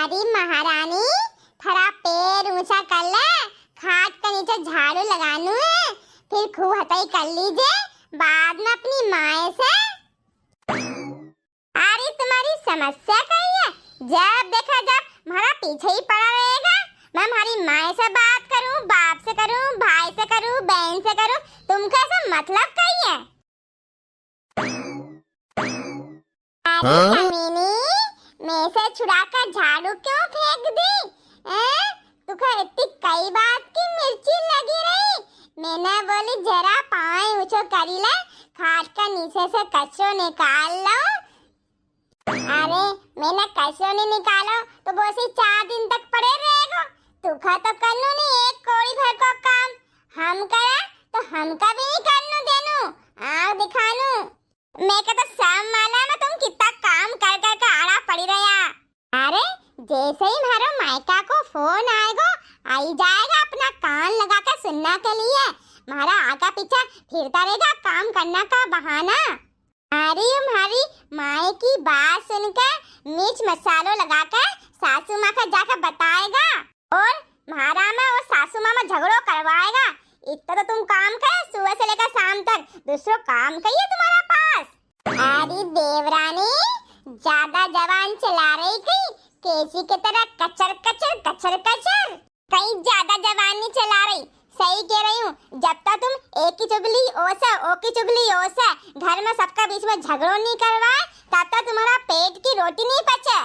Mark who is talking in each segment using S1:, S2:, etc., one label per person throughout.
S1: अरे महारानी, थोड़ा पैर ऊंचा कर ले, खाट के नीचे झाड़ू लगानू है, फिर खूब हटाई कर लीजिए बाद में अपनी माए से। अरे तुम्हारी समस्या क्या है? जब देखा जब हमारा पीछे ही पड़ा रहेगा। मैं हमारी माए से बात करूं, बाप से करूं, भाई से करूं, बहन से करूं, तुमका ऐसा मतलब क्या है? अरे कमीनी, मैं से छुड़ाकर झाड़ू क्यों फेंक दी? तुका इतनी कई बात की मिर्ची लगी रही। मैंने बोली जरा पाँव ऊंचो करी ले, खाट का नीचे से कचरो निकाल लो। अरे मैंने कचरो नहीं निकालो तो बस 4 दिन तक पड़े रहेगो। तुका तो करनू नहीं एक कोड़ी भर को काम, हम करा तो हमका भी नहीं करनू देनू। आओ दिखानू, मैं का तो सब माला में तुम कितना काम कर कर के आड़ा पड़ी रहा। अरे जैसे ही हमारे मायका को फोन आएगा, आई जाएगा अपना कान लगा कर सुनने के लिए। हमारा आगा पीछा फिरता रहेगा काम करने का बहाना। अरे हमारी माए की बात सुनकर मिर्च मसालो लगाकर सासू माँ का जाकर बताएगा और महारा में वो सासू माँ में झगड़ो करवाएगा। इतना तो तुम काम करे सुबह से लेकर शाम तक, दूसरों काम कहिए तुम्हारा पास। अरे देवरानी, ज्यादा जवान चला रही कहीं केसी की तरह कचर कचर कचर कचर, कहीं ज्यादा जवान नहीं चला रही। सही कह रही हूँ, जब तक तुम एक की चुगली ओ की चुगली ओ से घर में सबका बीच में झगड़ो नहीं करवाए, तब तक तुम्हारा पेट की रोटी नहीं पचे।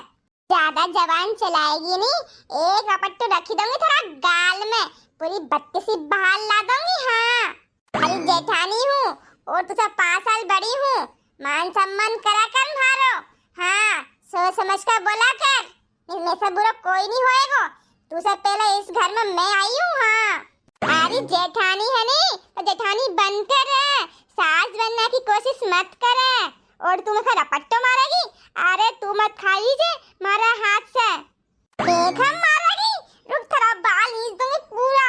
S1: ज्यादा जवान चलाएगी नहीं, एक रपट्टू रखी दूंगी थोड़ा गाल में, पूरी 32 बहाल ला दूंगी। हाँ, अरे जेठानी हूँ और तुझसे 5 साल बड़ी हूँ, मान सम्मान करा कर मारो। हाँ, सोच समझ कर बोला कर, मेरे से बुरा कोई नहीं होएगा। तुझसे पहले इस घर में मैं आई हूँ। हाँ, अरे जेठानी है नहीं तो जेठानी बनकर रहे, सास बनने की कोशिश मत करे। और तुम मेरा रपट्टो मारेगी? अरे तू मत खा लीजिए मारा हाथ से, देख हम मारेगी। रुक, तेरा बाल नीच दूंगी पूरा।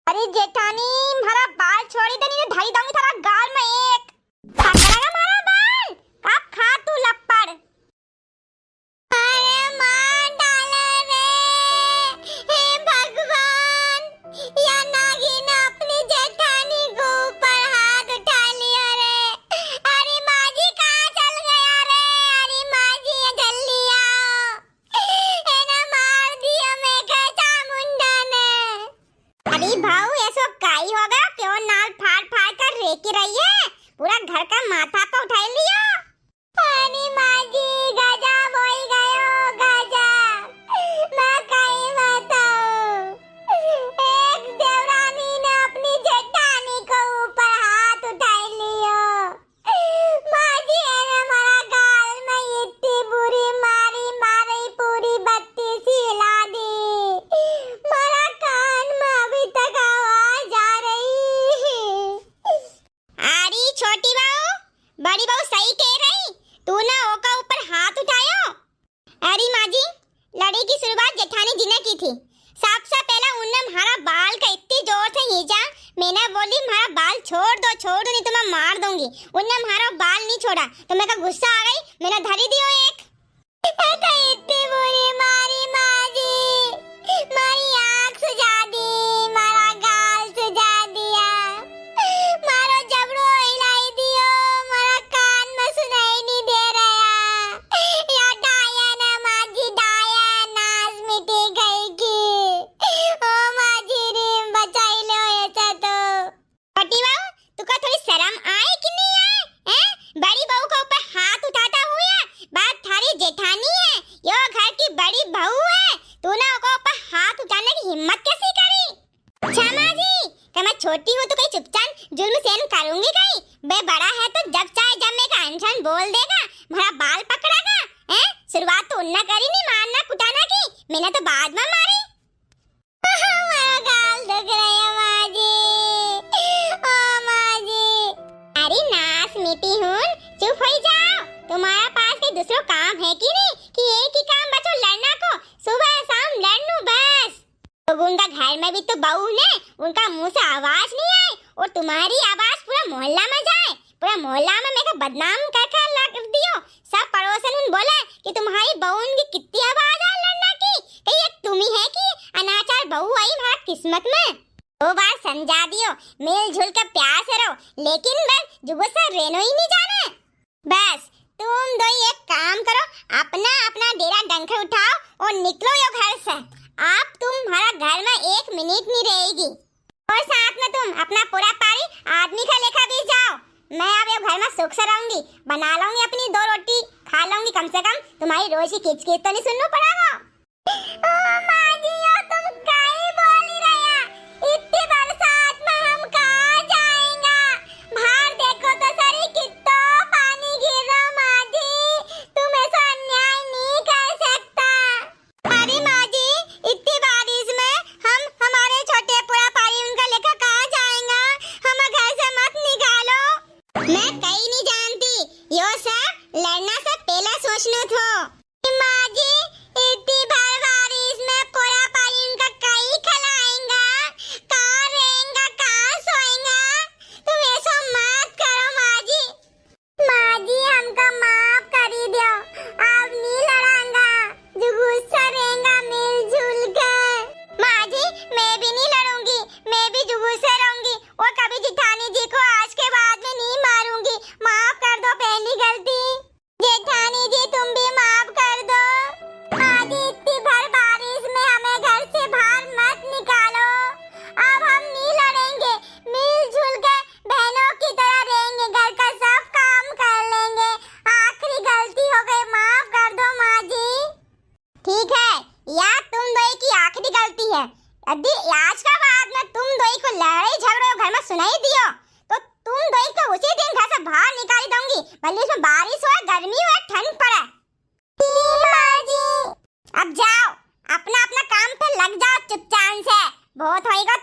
S1: अरे जेठानी, मेरा बाल छोड़ी दे, नहीं तो ढाई दूंगी तेरा गाल में एक। पकड़ेगा मेरा बाल, कब खा तू लपड़। अरे मार डाले रे, हे भगवान, या नागिन अपनी जेठानी को ऊपर हाथ उठा लिया रे। अरे माँ जी कहाँ चल गया रे? अरे माँ जी जल्दी आओ, इन्हें मार दिया मैं कैसा मुंडा ने। अरे भाऊ ऐसा काई हो गया, क्यों नाल फाड़ फाड़ कर रेकी रही है? पूरा घर का माथा पे उठा लिया। अरे माँ जी गजब हो गयो गजब, मैं कहीं बताऊं। एक देवरानी ने अपनी जेठानी को ऊपर हाथ उठा लिया। माँ जी ने हमारा गाल में इतनी बुरी मारी मारी, पूरी 32 हिला दी। मेरा कान में अभी तक आवाज आ रही। अरे छोटी बहू, बड़ी बहू सही कह रही, तू ना ओका ऊपर हाथ उठायो। अरे माँ जी, लड़ी की शुरुआत जेठानी जी ने की थी। सबसे पहले उन्होंने हमारा बाल का इतनी जोर से खींचा, मैंने बोली हमारा बाल छोड़ दो नहीं तो मैं मार दूंगी। उन्होंने हमारा बाल नहीं छोड़ा तो मेरे को गुस्सा आ गई, मैंने धरी दियो एक। इतनी बुरी मारी माँ जी, मारी आँख सुझा दी, मारा गाल सुझा दिया, मारो जबड़ो हिलाई दियो, मारा कान में सुनाई नहीं दे रहा। या डायन है माँ जी, डायन, नाज मिटी गई की। ओ माँ जी रीम बचाई लो ऐसा तो। छोटी बहू, तुका थोड़ी शर्म आए कि नहीं आए? बड़ी बहू के ऊपर हाथ उठाता हुआ, बात थारी जेठानी है, यो घर की बड़ी बहू है, तूने ओके ऊपर हाथ उठाने की हिम्मत कैसे करी? क्षमा जी, क्या मैं छोटी हूँ तो कहीं चुपचाप जुल्म सहन करूंगी कहीं? बे बड़ा है तो जब चाहे जब मैं का अनशन बोल देगा, मेरा बाल पकड़ेगा। शुरुआत तो उन्ना करी नहीं मारना कुटाना की, मैंने तो बाद में मारी। मेरा गाल दुख रही है माँ जी, ओ माँ जी। अरे नास मिटी हूँ, चुप हो जाओ। तुम्हारा पास कोई दूसरा काम है कि नहीं कि एक ही काम बचो लड़ना को, सुबह शाम लड़नू बस। तो उनका घर में भी तो बहू ने, उनका मुंह से आवाज नहीं आए और तुम्हारी आवाज पूरा मोहल्ला में जाए, पूरा मोहल्ला में मेरे को बदनाम कर कर दियो। सब पड़ोसन बोले कि तुम्हारी बहू की कितनी आवाज है लड़ना की, किस्मत में। दो बार समझा दियो, मिलजुल के प्यार से रहो, लेकिन बस जुगुस्सा रेनो ही नहीं जाने। बस तुम दो एक काम करो, अपना अपना डेरा डंखे उठाओ और निकलो यो घर से। आप तुम्हारा घर में 1 मिनट नहीं रहेगी। और साथ में तुम अपना पूरा पारी आदमी का लेखा भी जाओ। मैं अब ये घर में सुख से रहूंगी, बना लूंगी अपनी 2 रोटी, खा लूंगी, कम से कम तुम्हारी रोज की किचकिच तो नहीं सुनना पड़ेगा। ओ माँ जी, तुम काहे बोली रहा? इतनी बरसात में हम कहाँ जाएंगे? बाहर देखो तो सही कितना पानी गिर रहा। माँ जी, तुम ऐसा अन्याय नहीं कर सकता। अरे माँ जी, इतनी बारिश में हम हमारे छोटे पूरा पारी उनका लेकर कहाँ जाएंगे? हमें घर से मत निकालो। मैं कहीं नहीं जानती, यो सब लड़ना से पहले सोचना था। माँ जी, इतनी बारिश में पूरा पानी उनका कहीं खिलाएंगा, कहाँ रहेंगा, कहाँ सोएंगा? तुम ऐसा मत करो माँ जी। माँ जी, हमको माफ कर ही दो, अब नहीं लड़ांगा, जो गुस्सा रहेगा मिलजुल के। माँ जी, मैं भी नहीं लड़ूंगी, मैं भी जुगुस्से रहूंगी और कभी जेठानी जी को आज के बाद में नहीं मारूंगी। माफ कर दो पहली गलती। जेठानी जी, तुम भी माफ कर दो। माँ जी, इतनी भर बारिश में हमें घर से बाहर मत निकालो। अब हम नहीं लड़ेंगे, मिलजुल के बहनों की तरह रहेंगे, घर का सब काम कर लेंगे। आखिरी गलती हो गई, माफ कर दो माँ जी। ठीक है, या तुम दो की आखिरी गलती है। यदि आज का बाद में तुम दो को लड़ाई झगड़े घर में सुनाई दियो तो तुम दो को उसी दिन घर से बाहर निकाल दूंगी, भले उसमें बारिश हो, गर्मी हो, ठंड पड़े। माँ जी, अब जाओ, अपना अपना काम पे लग जाओ चुपचाप से। बहुत होएगा